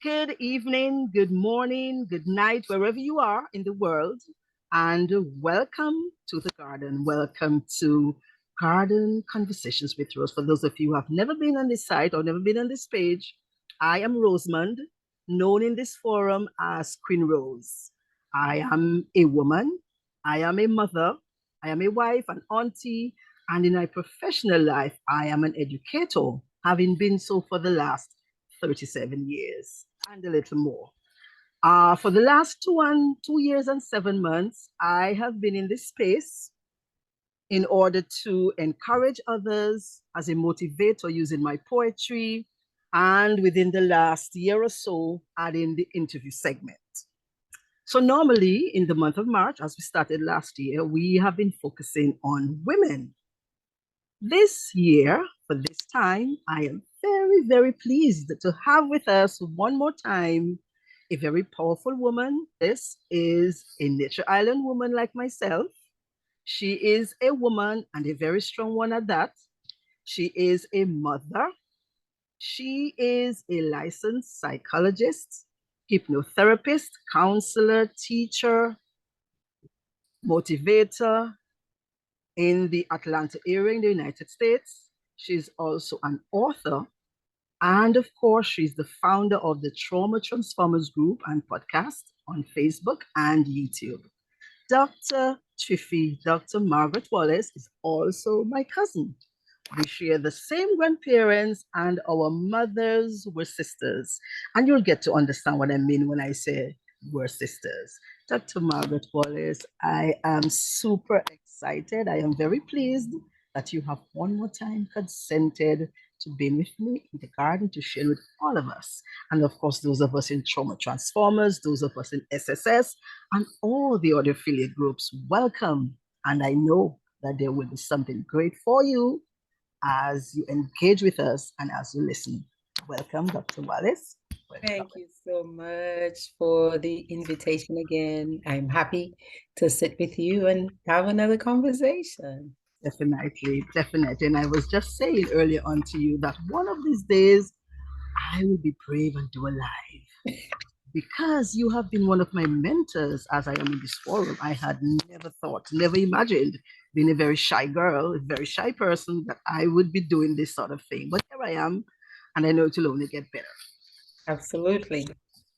Good evening, good morning, good night, wherever you are in the world. And welcome to the garden. Welcome to Garden Conversations with Rose. For those of you who have never been on this site or never been on this page, I am Rosamond, known in this forum as Queen Rose. I am a woman, I am a mother, I am a wife, an auntie, and in my professional life, I am an educator, having been so for the last 37 years and a little more. For the last 2 years and 7 months, I have been in this space in order to encourage others as a motivator using my poetry, and within the last year or so, adding the interview segment. So normally in the month of March, as we started last year, we have been focusing on women. This year, for this time, I am very, very pleased to have with us one more time a very powerful woman. This is a Nature Island woman like myself. She is a woman and a very strong one at that. She is a mother. She is a licensed psychologist, hypnotherapist, counselor, teacher, motivator, in the Atlanta area in the United States. She's also an author. And of course, she's the founder of the Trauma Transformers group and podcast on Facebook and YouTube. Dr. Chiffy, Dr. Margaret Wallace, is also my cousin. We share the same grandparents, and our mothers were sisters. And you'll get to understand what I mean when I say we're sisters. Dr. Margaret Wallace, I am super excited. I am very pleased that you have one more time consented to be with me in the garden to share with all of us. And of course, those of us in Trauma Transformers, those of us in SSS, and all the other affiliate groups, welcome. And I know that there will be something great for you as you engage with us and as you listen. Welcome, Dr. Wallace. Welcome. Thank you so much for the invitation again. I'm happy to sit with you and have another conversation. Definitely, definitely. And I was just saying earlier on to you that one of these days I will be brave and do a live. Because you have been one of my mentors as I am in this forum. I had never thought, never imagined, being a very shy girl, a very shy person, that I would be doing this sort of thing. But here I am, and I know it will only get better. Absolutely.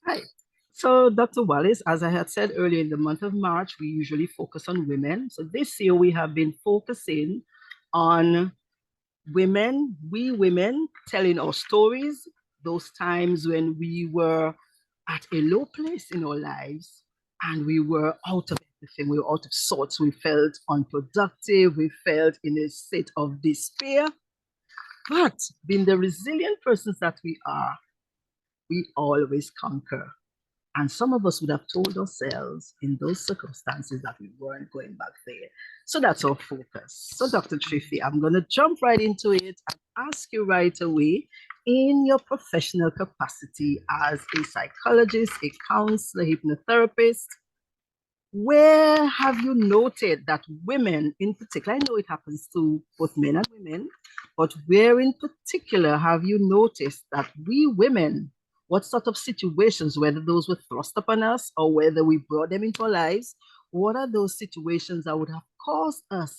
Right. So, Dr. Wallace, as I had said earlier, in the month of March, we usually focus on women. So this year we have been focusing on women, we women, telling our stories, those times when we were at a low place in our lives and we were out of everything, we were out of sorts, we felt unproductive, we felt in a state of despair. But being the resilient persons that we are, we always conquer. And some of us would have told ourselves in those circumstances that we weren't going back there. So that's our focus. So, Dr. Triffy, I'm going to jump right into it and ask you right away, in your professional capacity as a psychologist, a counselor, hypnotherapist, where have you noted that women in particular, I know it happens to both men and women, but where in particular have you noticed that we women, what sort of situations, whether those were thrust upon us or whether we brought them into our lives, what are those situations that would have caused us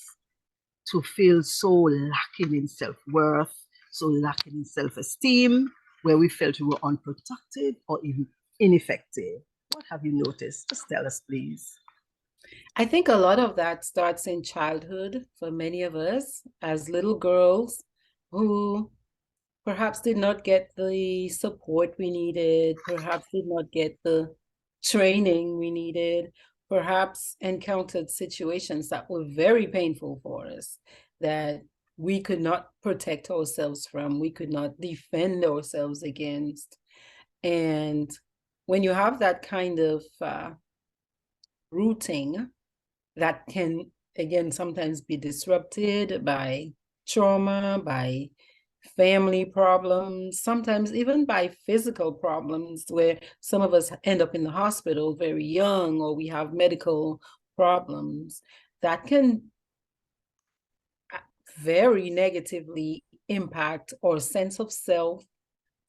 to feel so lacking in self-worth, so lacking in self-esteem, where we felt we were unproductive or even ineffective? What have you noticed? Just tell us, please. I think a lot of that starts in childhood for many of us as little girls who perhaps did not get the support we needed, perhaps did not get the training we needed, perhaps encountered situations that were very painful for us, that we could not protect ourselves from, we could not defend ourselves against. And when you have that kind of rooting, that can, again, sometimes be disrupted by trauma, by family problems, sometimes even by physical problems, where some of us end up in the hospital very young, or we have medical problems that can very negatively impact our sense of self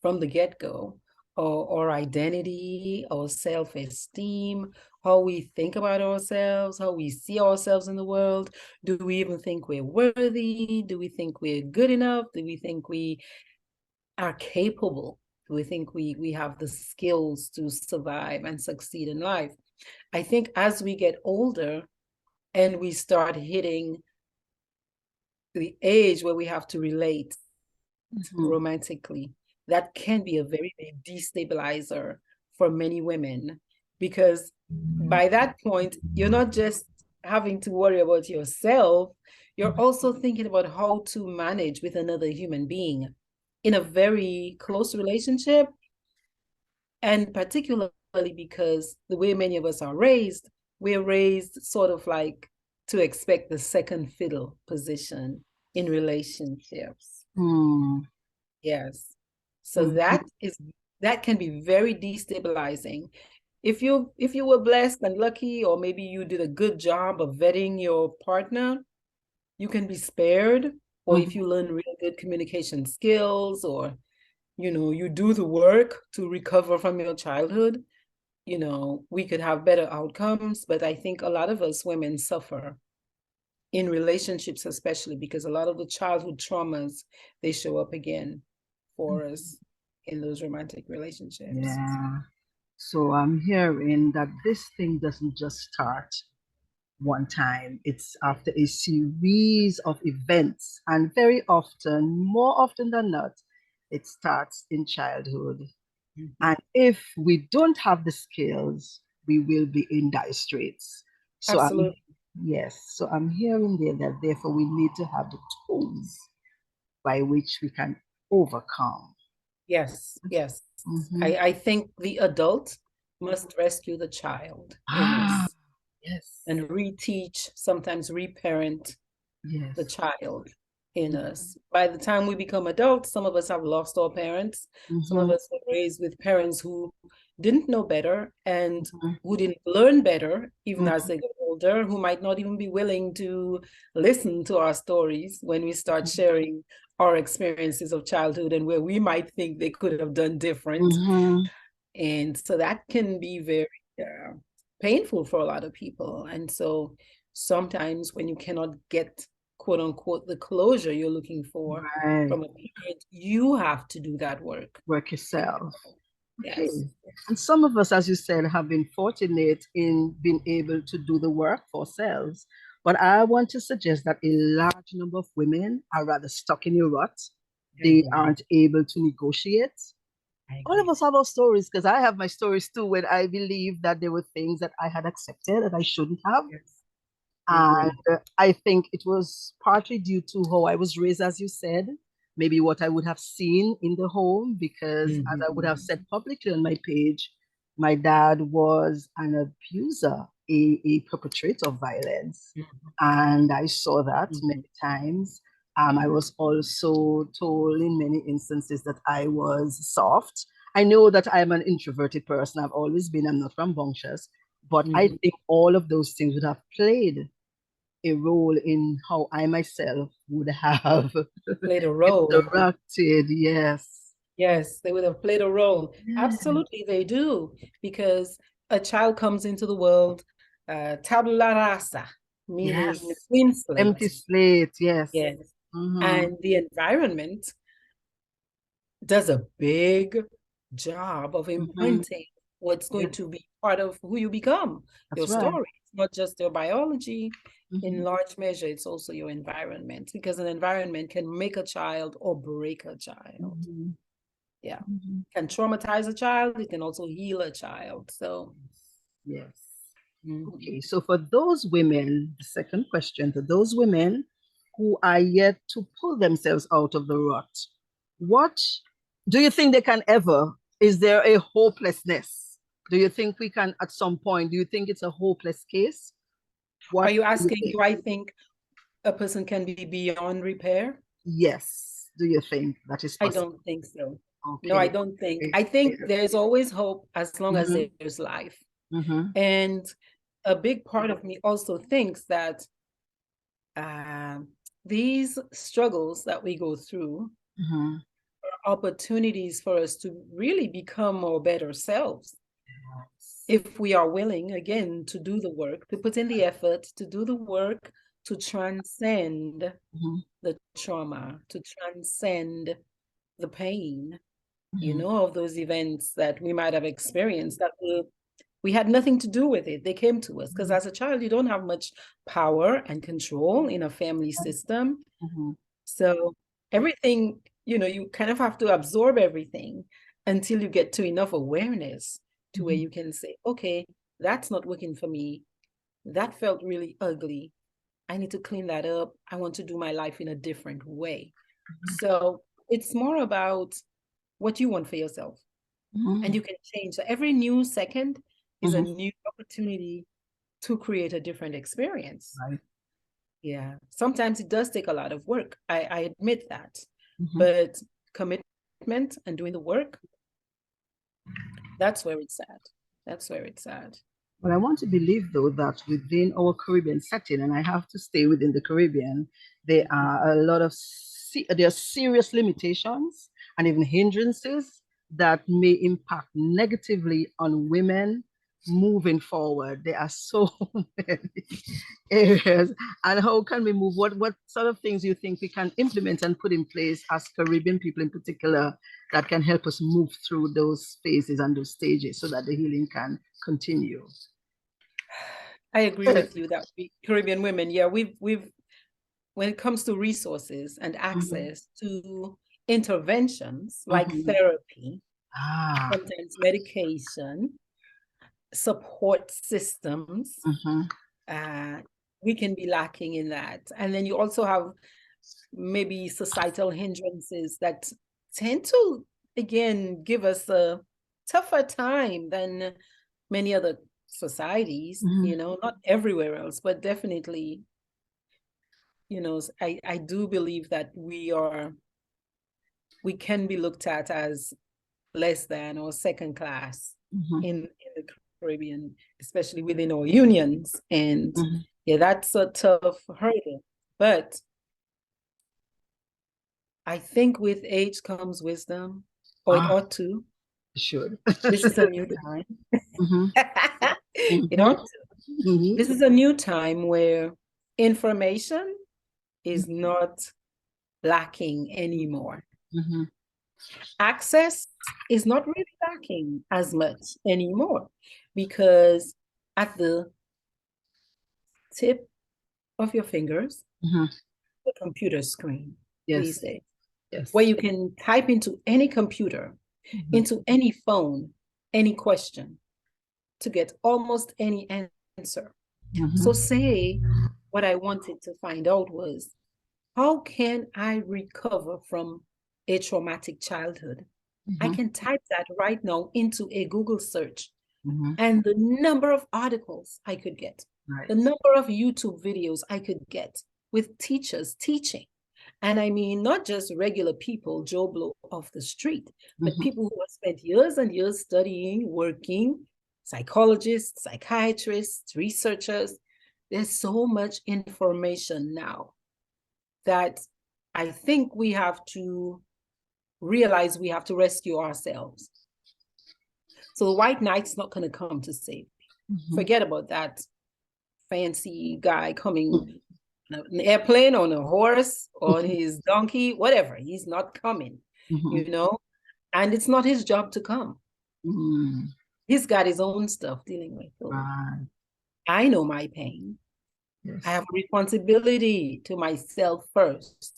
from the get-go, our identity, our self-esteem, how we think about ourselves, how we see ourselves in the world. Do we even think we're worthy? Do we think we're good enough? Do we think we are capable? Do we think we have the skills to survive and succeed in life? I think as we get older and we start hitting the age where we have to relate romantically, that can be a very, very destabilizer for many women, because by that point, you're not just having to worry about yourself, you're also thinking about how to manage with another human being in a very close relationship. And particularly because the way many of us are raised, we're raised sort of like to expect the second fiddle position in relationships. Mm. Yes. So Mhm. that can be very destabilizing. If you were blessed and lucky, or maybe you did a good job of vetting your partner, you can be spared. Or if you Mhm. learn real good communication skills, or you do the work to recover from your childhood, we could have better outcomes. But I think a lot of us women suffer in relationships, especially because a lot of the childhood traumas, they show up again for us in those romantic relationships. Yeah. So I'm hearing that this thing doesn't just start one time. It's after a series of events, and very often, more often than not, it starts in childhood. Mhm. And if we don't have the skills, we will be in dire straits. So I'm Absolutely. yes, so I'm hearing there that therefore we need to have the tools by which we can overcome. Yes, yes. Mhm. I think the adult must rescue the child in Ah, us yes, and reteach, sometimes reparent yes. the child in us. By the time we become adults, some of us have lost our parents. Some of Mhm, us were raised with parents who didn't know better and mhm, who didn't learn better, even as mhm, they got older, who might not even be willing to listen to our stories when we start sharing our experiences of childhood and where we might think they could have done different. mhm. And so that can be very painful for a lot of people. And so sometimes when you cannot get, quote unquote, the closure you're looking for Right. from a parent, you have to do that work. Work yourself. Okay. Yes. And some of us, as you said, have been fortunate in being able to do the work for ourselves. But I want to suggest that a large number of women are rather stuck in a rut. I They agree. aren't able to negotiate. I All of agree. us have our stories because I have my stories too, when I believe that there were things that I had accepted that I shouldn't have. Yes. I And agree. I think it was partly due to how I was raised, as you said, maybe what I would have seen in the home, because as I would have Mhm. said publicly on my page, my dad was an abuser, a perpetrator of violence. Mhm. And I saw that Mhm. many times. I was also told in many instances that I was soft. I know that I'm an introverted person. I've always been, I'm not rambunctious, but I Mhm. think all of those things would have played a role in how I myself would have Played a role. interacted. Yes. Yes, they would have played a role. Yeah. Absolutely, they do, because a child comes into the world tabula rasa, meaning Yes. clean Empty slate. slate. Yes. Yes. Mm-hmm. And the environment does a big job of Mm-hmm. imprinting what's going Yes, to be part of who you become, your that's right. story. It's not just your biology. In Mm-hmm. large measure, it's also your environment, because an environment can make a child or break a child. Mm-hmm. Yeah. Mm-hmm. Can traumatize a child, it can also heal a child. So, Yes. mhm. Okay, so for those women, the second question, to those women who are yet to pull themselves out of the rut, what do you think they can ever? Is there a hopelessness? Do you think we can at some point? Do you think it's a hopeless case? Are What you do you asking, think? do I think a person can be beyond repair? Yes. Do you think that is I possible? don't think so. No, I Okay. don't think. Okay. I think Yeah. there's always hope as long as Mm-hmm. there's life. Mm-hmm. And a big part of me also thinks that uh, these struggles that we go through Mm-hmm. opportunities for us to really become our better selves. If we are willing, again, to do the work, to put in the effort, to do the work, to transcend the trauma, to transcend the pain, of those events that we might have experienced that we had nothing to do with it. They came to us because as a child, you don't have much power and control in a family system. So everything, you kind of have to absorb everything until you get to enough awareness to where you can say, okay, that's not working for me. That felt really ugly. I need to clean that up. I want to do my life in a different way. So it's more about what you want for yourself. And you can change. So every new second is a new opportunity to create a different experience. Right. Yeah. Sometimes it does take a lot of work. I admit that. But commitment and doing the work, that's where it's at. That's where it's at. But I want to believe, though, that within our Caribbean setting, and I have to stay within the Caribbean, there are a lot of there are serious limitations and even hindrances that may impact negatively on women moving forward. There are so many areas. And how can we move? What sort of things you think we can implement and put in place as Caribbean people in particular that can help us move through those phases and those stages so that the healing can continue? I agree with you that we Caribbean women, we've when it comes to resources and access to interventions like therapy, sometimes medication, support systems, we can be lacking in that. And then you also have maybe societal hindrances that tend to, again, give us a tougher time than many other societies, not everywhere else, but definitely, I do believe that we can be looked at as less than or second class in the Caribbean, especially within our unions. And that's a tough hurdle. But I think with age comes wisdom, or it ought to. It should. This is a new time. It ought to. This is a new time where information is not lacking anymore. Access is not really lacking as much anymore because at the tip of your fingers, the computer screen these days, where you can type into any computer, into any phone, any question to get almost any answer. So say what I wanted to find out was, how can I recover from a traumatic childhood? I can type that right now into a Google search and the number of articles I could get, the number of YouTube videos I could get with teachers teaching. And I mean, not just regular people, Joe Blow off the street, but people who have spent years and years studying, working, psychologists, psychiatrists, researchers. There's so much information now that I think we have to realize we have to rescue ourselves. So the white knight's not going to come to save me. Forget about that fancy guy coming on an airplane, on a horse, on his donkey, whatever. He's not coming, and it's not his job to come. He's got his own stuff dealing with. So I know my pain. I have a responsibility to myself first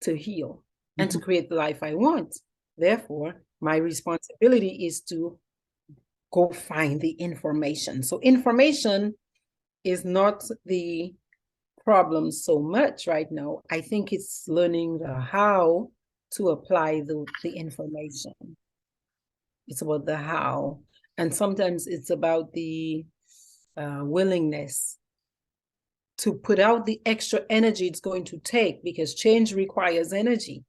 to heal and to create the life I want. Therefore, my responsibility is to go find the information. So information is not the problem so much right now. I think it's learning the how to apply the information. It's about the how. And sometimes it's about the willingness to put out the extra energy it's going to take, because change requires energy.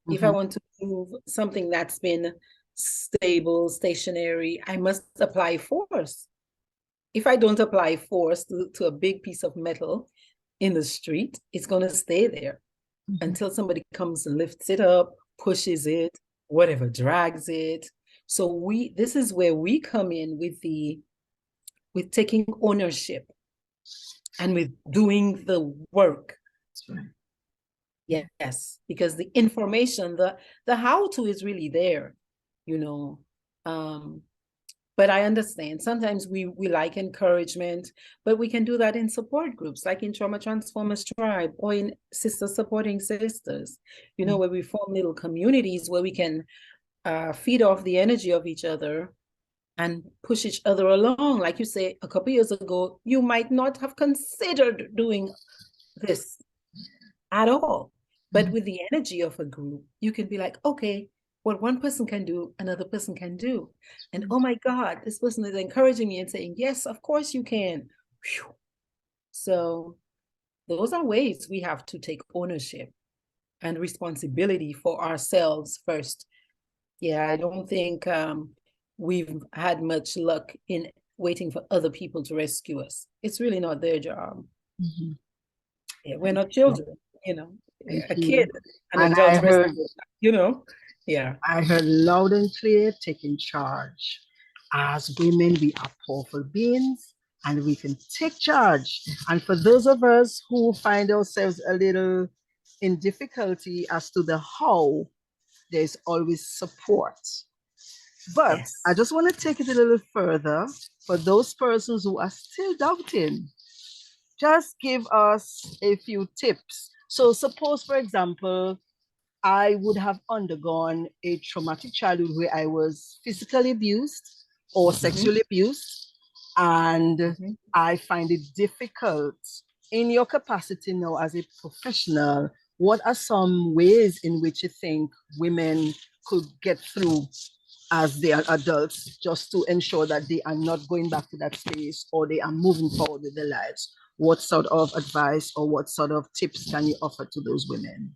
If I want to move something that's been stable, stationary, I must apply force. If I don't apply force to a big piece of metal in the street, it's going to stay there until somebody comes and lifts it up, pushes it, whatever drags it. So this is where we come in with taking ownership and with doing the work. That's right. Yes, because the information, the how-to is really there, you know. But I understand sometimes we like encouragement, but we can do that in support groups, like in Trauma Transformers Tribe or in Sisters Supporting Sisters, you know, where we form little communities where we can feed off the energy of each other and push each other along. Like you say, a couple years ago, you might not have considered doing this at all. But with the energy of a group, you can be like, okay, what one person can do, another person can do. And oh my God, this person is encouraging me and saying, yes, of course you can. Whew. So those are ways we have to take ownership and responsibility for ourselves first. Yeah, I don't think we've had much luck in waiting for other people to rescue us. It's really not their job. Yeah, we're not children, you know. A kid, an And adult rescue, you know. Yeah. I heard loud and clear, taking charge. As women, we are powerful beings and we can take charge. And for those of us who find ourselves a little in difficulty as to the how, there's always support. But Yes. I just want to take it a little further for those persons who are still doubting. Just give us a few tips. So, suppose, for example, I would have undergone a traumatic childhood where I was physically abused or sexually abused, and I find it difficult. In your capacity now as a professional, what are some ways in which you think women could get through as they are adults, just to ensure that they are not going back to that space or they are moving forward with their lives? What sort of advice or what sort of tips can you offer to those women?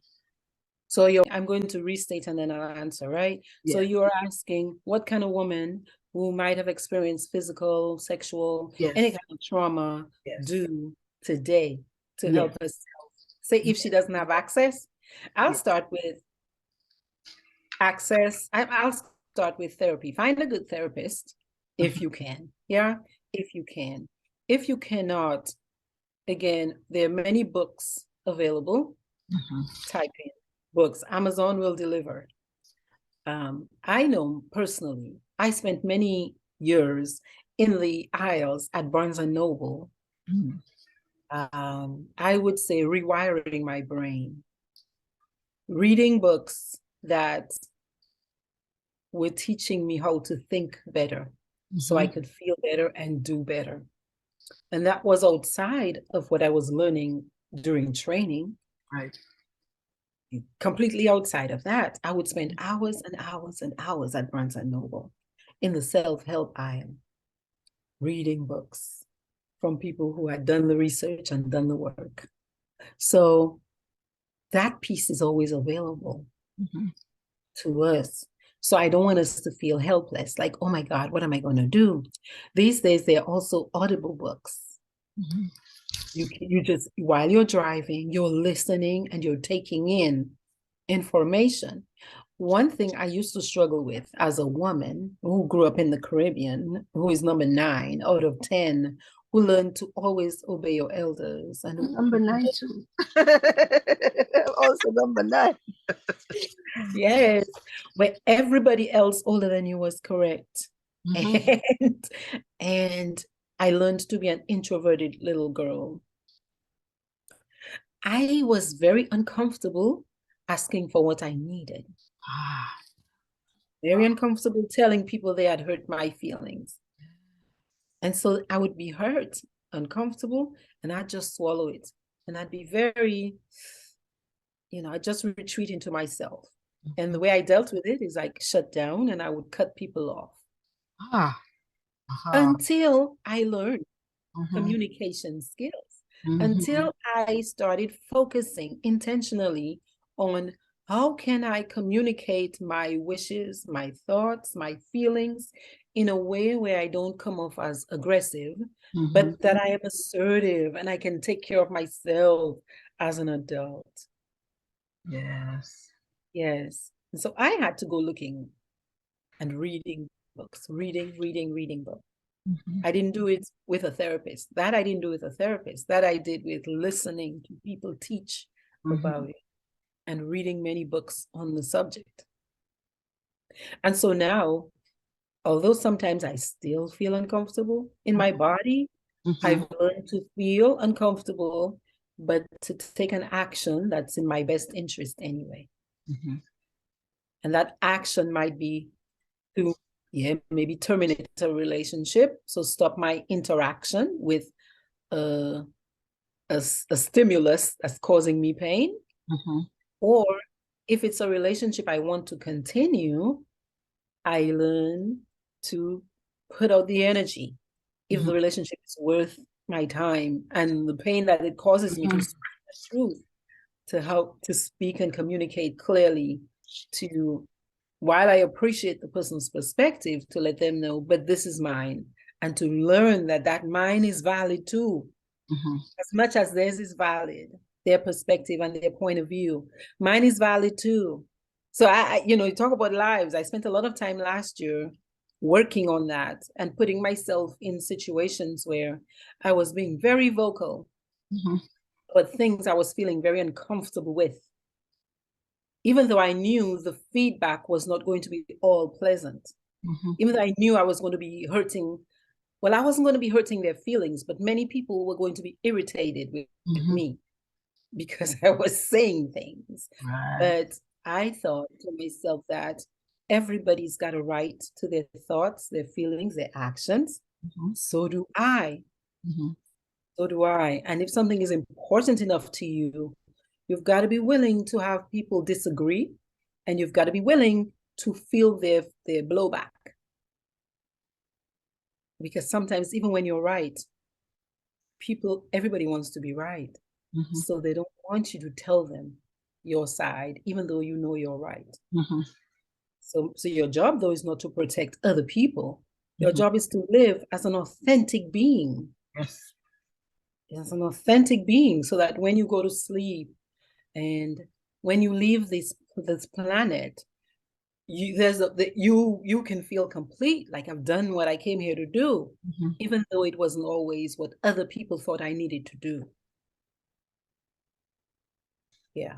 So I'm going to restate and then I'll answer, right? So you're asking what kind of woman who might have experienced physical, sexual, any kind of trauma do today to help us? Say if she doesn't have access, I'll start with access. I'll start with therapy. Find a good therapist if you can. Yeah, if you can. If you cannot, again, there are many books available. Type in books. Amazon will deliver. I know personally, I spent many years in the aisles at Barnes and Noble. I would say rewiring my brain, reading books that were teaching me how to think better so I could feel better and do better. And that was outside of what I was learning during training. Right. Completely outside of that, I would spend hours and hours and hours at Barnes and Noble in the self-help aisle, reading books from people who had done the research and done the work. So that piece is always available to us. So I don't want us to feel helpless, like, oh my God, what am I going to do? These days, there are also audible books. You just, while you're driving, you're listening and you're taking in information. One thing I used to struggle with as a woman who grew up in the Caribbean, who is number 9 out of 10, who learned to always obey your elders. And number 9 too. Also number 9. Yes, where everybody else older than you was correct. And I learned to be an introverted little girl. I was very uncomfortable asking for what I needed. Very uncomfortable telling people they had hurt my feelings. And so I would be hurt, uncomfortable, and I'd just swallow it. And I'd be very, I'd just retreat into myself. And the way I dealt with it is like shut down and I would cut people off. Until I learned communication skills. Until I started focusing intentionally on how can I communicate my wishes, my thoughts, my feelings in a way where I don't come off as aggressive, but that I am assertive and I can take care of myself as an adult. Yes. Yes. And so I had to go looking and reading books, reading books. I didn't do it with a therapist. That I didn't do with a therapist. That I did with listening to people teach about it and reading many books on the subject. And so now, although sometimes I still feel uncomfortable in my body, I've learned to feel uncomfortable, but to take an action that's in my best interest anyway. And that action might be to, maybe terminate a relationship. So stop my interaction with a stimulus that's causing me pain. Or if it's a relationship I want to continue, I learn to put out the energy if the relationship is worth my time and the pain that it causes me to speak the truth, to help to speak and communicate clearly, to, while I appreciate the person's perspective, to let them know, but this is mine, and to learn that that mine is valid too. As much as theirs is valid, their perspective and their point of view, mine is valid too. So you talk about lives. I spent a lot of time last year working on that and putting myself in situations where I was being very vocal, but things I was feeling very uncomfortable with, even though I knew the feedback was not going to be all pleasant, even though I knew I was going to be hurting. Well, I wasn't going to be hurting their feelings, but many people were going to be irritated with me because I was saying things. But I thought to myself that everybody's got a right to their thoughts, their feelings, their actions. So do I. So do I. And if something is important enough to you, you've got to be willing to have people disagree, and you've got to be willing to feel their blowback. Because sometimes, even when you're right, everybody wants to be right. So they don't want you to tell them your side, even though you know you're right. So your job, though, is not to protect other people. Your job is to live as an authentic being. Yes. As an authentic being, so that when you go to sleep and when you leave this planet, you can feel complete, like I've done what I came here to do, even though it wasn't always what other people thought I needed to do. Yeah.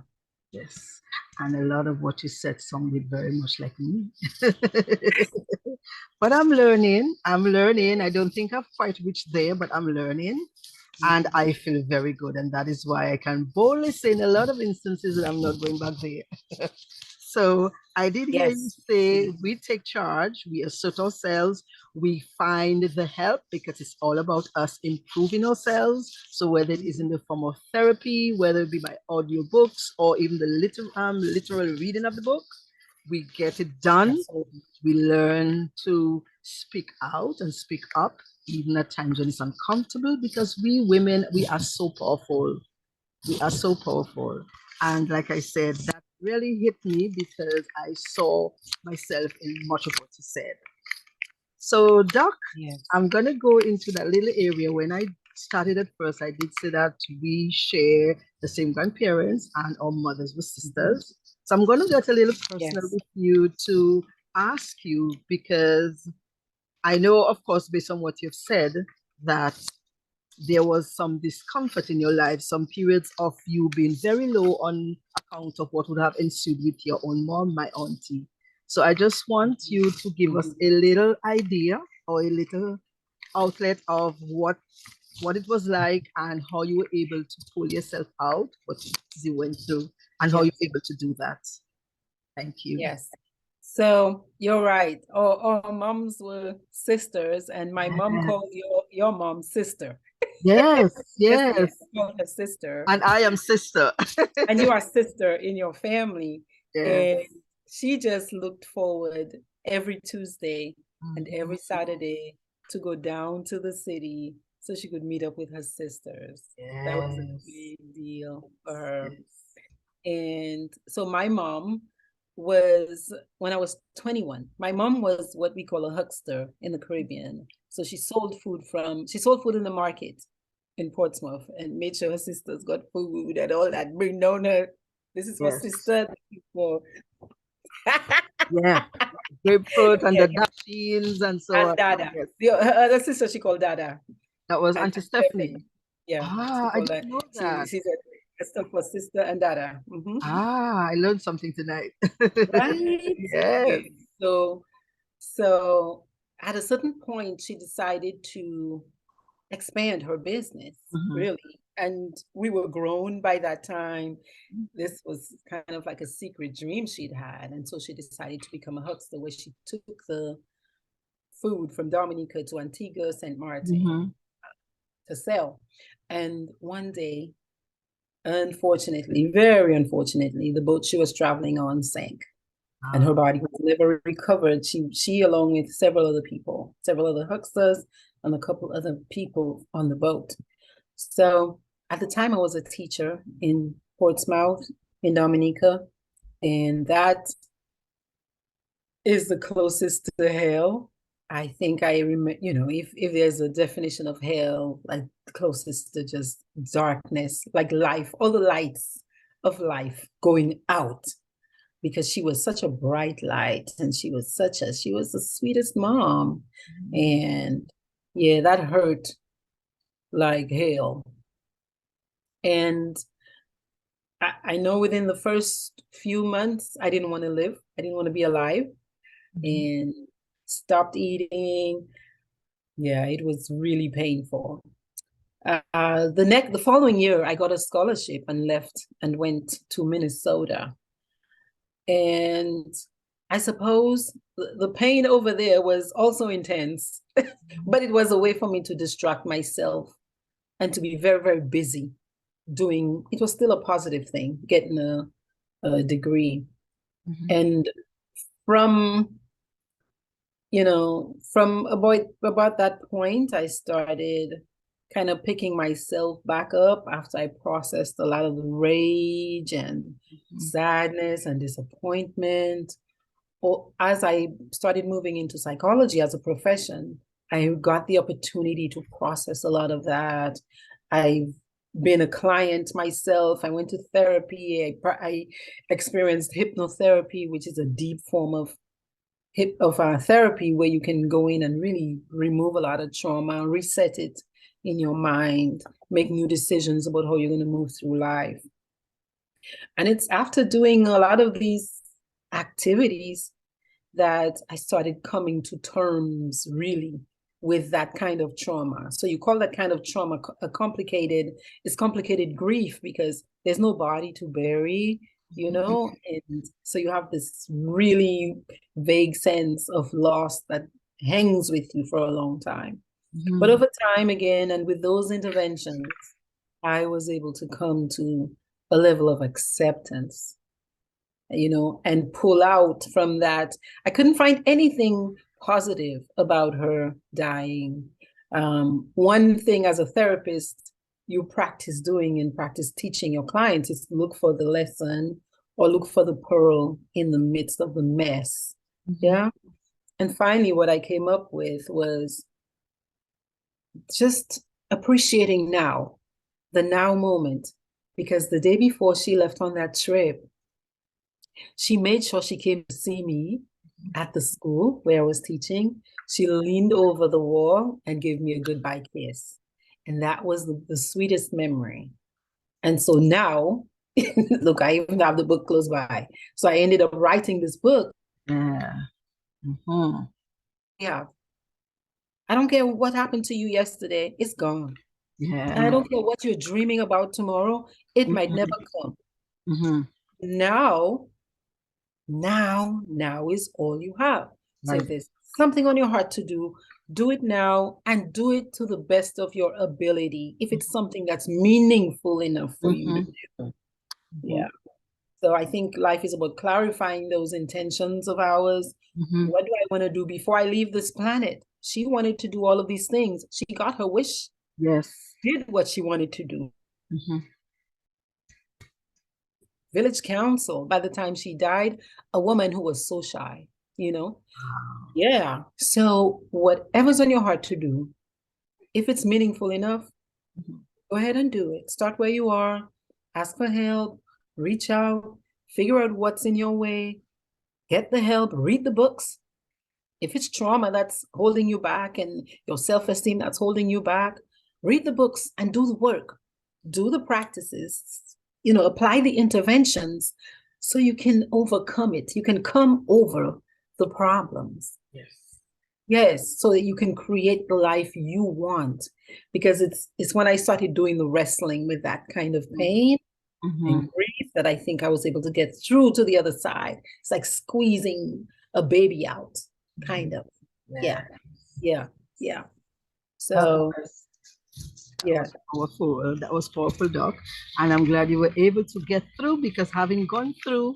Yes. And a lot of what you said sounded very much like me. But I'm learning. I don't think I've quite reached there, but I'm learning. And I feel very good. And that is why I can boldly say in a lot of instances that I'm not going back there. So I did hear you say we take charge, we assert ourselves, we find the help, because it's all about us improving ourselves. So whether it is in the form of therapy, whether it be by audio books or even the literal reading of the book, we get it done. We learn to speak out and speak up, even at times when it's uncomfortable, because we women, we are so powerful. We are so powerful. And like I said, that really hit me because I saw myself in much of what you said. So, Doc, I'm going to go into that little area. When I started at first, I did say that we share the same grandparents and our mothers were sisters. So I'm going to get a little personal with you to ask you, because I know, of course, based on what you've said, that there was some discomfort in your life, some periods of you being very low on account of what would have ensued with your own mom, my auntie. So I just want you to give us a little idea or a little outlet of what it was like and how you were able to pull yourself out, what you went through, and how you were able to do that. Thank you. Yes. So you're right. Our moms were sisters, and my mom called your mom sister. Yes, yes. Called her sister. And I am sister. And you are sister in your family. Yes. And she just looked forward every Tuesday and every Saturday to go down to the city so she could meet up with her sisters. Yes. That was a big deal for her. Yes. And so my mom was, when I was 21, my mom was what we call a huckster in the Caribbean. So she sold food in the market in Portsmouth and made sure her sisters got food and all that. Bring down her, this is what sister for. Yeah, grapefruit and Yeah, the dashins and so and on. Dada. Yes, Her other sister, she called Dada. that was And Auntie Stephanie. Stephanie. Yeah, she Ah, I called didn't her. know that. She said, "Let's talk for sister and Dada." Ah, I learned something tonight. Right? Yes. Okay. So at a certain point, she decided to expand her business, Mhm. really. And we were grown by that time. This was kind of like a secret dream she'd had. And so she decided to become a huckster where she took the food from Dominica to Antigua, St. Martin Mhm. to sell. And one day, unfortunately, very unfortunately, the boat she was traveling on sank and her Ah. body was never recovered. She along with several other people, several other hucksters, and a couple other people on the boat. So at the time, I was a teacher in Portsmouth in Dominica, and that is the closest to hell. I think I remember, if there's a definition of hell, like closest to just darkness, like life, all the lights of life going out, because she was such a bright light and she was the sweetest mom. And yeah, that hurt like hell. And I know within the first few months, I didn't want to live. I didn't want to be alive Mhm. and stopped eating. Yeah, it was really painful. The following year, I got a scholarship and left and went to Minnesota. And I suppose the pain over there was also intense, but it was a way for me to distract myself and to be very, very busy doing. It was still a positive thing, getting a degree. Mhm. And from from about that point, I started kind of picking myself back up after I processed a lot of the rage and Mhm. sadness and disappointment. Or as I started moving into psychology as a profession, I got the opportunity to process a lot of that. I've been a client myself. I went to therapy. I experienced hypnotherapy, which is a deep form of therapy where you can go in and really remove a lot of trauma, reset it in your mind, make new decisions about how you're going to move through life. And it's after doing a lot of these activities that I started coming to terms really with that kind of trauma. So you call that kind of trauma it's complicated grief because there's no body to bury, and so you have this really vague sense of loss that hangs with you for a long time. But Mhm. over time, again, and with those interventions, I was able to come to a level of acceptance, and pull out from that. I couldn't find anything positive about her dying. One thing as a therapist, you practice doing and practice teaching your clients is look for the lesson or look for the pearl in the midst of the mess. Mhm. Yeah. And finally, what I came up with was just appreciating now, the now moment, because the day before she left on that trip, she made sure she came to see me at the school where I was teaching. She leaned over the wall and gave me a goodbye kiss. And that was the sweetest memory. And so now, look, I even have the book close by. So I ended up writing this book. Yeah. Mhm. Yeah. I don't care what happened to you yesterday, it's gone. And I Yeah. don't care what you're dreaming about tomorrow, it might never Mhm. come. Mhm. Now now is all you have. So if Right. there's something on your heart to do it now and do it to the best of your ability. If it's something that's meaningful enough for you to Mhm. do. Mhm. Yeah. So I think life is about clarifying those intentions of ours. Mhm. What do I want to do before I leave this planet? She wanted to do all of these things. She got her wish, Yes. did what she wanted to do. Mhm. Village council, by the time she died, a woman who was so shy, you know? Wow. Yeah. So whatever's on your heart to do, if it's meaningful enough, Mhm. go ahead and do it. Start where you are, ask for help, reach out, figure out what's in your way, Get the help, read the books. If it's trauma that's holding you back and your self-esteem that's holding you back, read the books and do the work. Do the practices, apply the interventions so you can overcome it. You can come over the problems. Yes. Yes, so that you can create the life you want. Because it's when I started doing the wrestling with that kind of pain and grief that I think I was able to get through to the other side. It's like squeezing a baby out, kind of. Yeah, yeah, yeah. That So, was yeah. powerful. That was powerful, Doc. And I'm glad you were able to get through, because having gone through,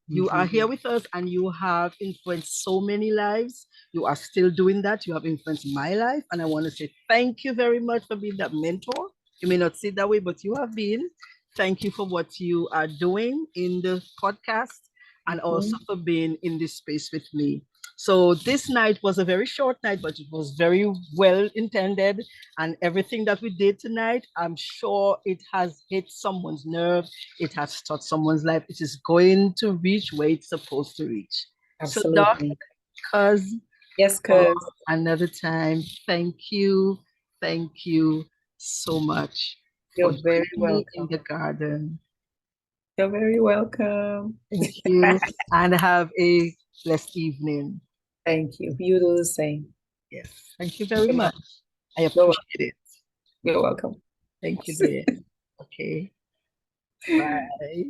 you are here with us and you have influenced so many lives. You are still doing that. You have influenced my life. And I want to say thank you very much for being that mentor. You may not see it that way, but you have been. Thank you for what you are doing in the podcast and also for being in this space with me. So this night was a very short night, but it was very well intended. And everything that we did tonight, I'm sure it has hit someone's nerve. It has touched someone's life. It is going to reach where it's supposed to reach. So, Doc, Absolutely. cuz Yes, cuz another time, thank you. Thank you so much for you're very joining me in welcome. the garden. You're very welcome. Thank you. And have a blessed evening. Thank you. You do the same. Yes. Thank you very You're much. welcome. I You're appreciate it. You're welcome. Thank you, dear. Okay. Bye.